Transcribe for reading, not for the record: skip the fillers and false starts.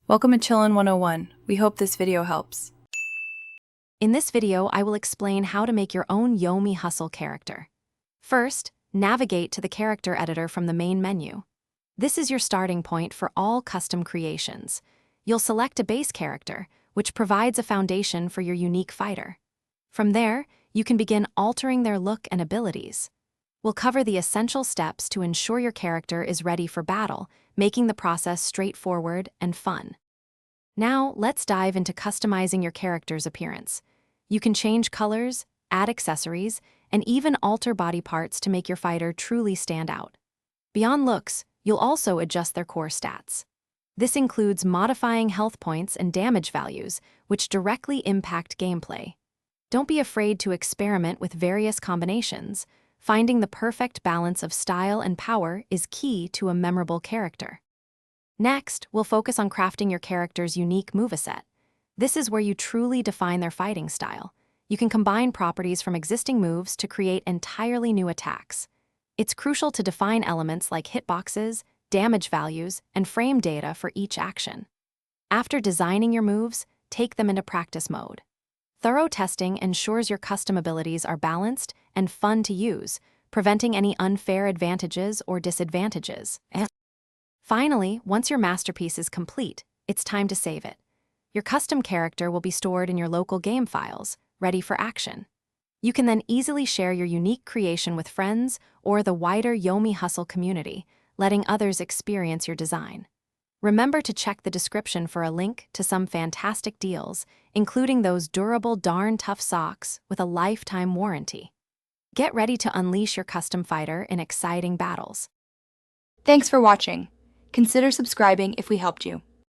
Welcome to Chillin' 101. We hope this video helps. In this video, I will explain how to make your own Yomi Hustle character. First, navigate to the character editor from the main menu. This is your starting point for all custom creations. You'll select a base character, which provides a foundation for your unique fighter. From there, you can begin altering their look and abilities. We'll cover the essential steps to ensure your character is ready for battle, making the process straightforward and fun. Now, let's dive into customizing your character's appearance. You can change colors, add accessories, and even alter body parts to make your fighter truly stand out. Beyond looks, you'll also adjust their core stats. This includes modifying health points and damage values, which directly impact gameplay. Don't be afraid to experiment with various combinations. Finding the perfect balance of style and power is key to a memorable character. Next, we'll focus on crafting your character's unique moveset. This is where you truly define their fighting style. You can combine properties from existing moves to create entirely new attacks. It's crucial to define elements like hitboxes, damage values, and frame data for each action. After designing your moves, take them into practice mode. Thorough testing ensures your custom abilities are balanced and fun to use, preventing any unfair advantages or disadvantages. Finally, once your masterpiece is complete, it's time to save it. Your custom character will be stored in your local game files, ready for action. You can then easily share your unique creation with friends or the wider Yomi Hustle community, letting others experience your design. Remember to check the description for a link to some fantastic deals, including those durable darn tough socks with a lifetime warranty. Get ready to unleash your custom fighter in exciting battles. Thanks for watching. Consider subscribing if we helped you.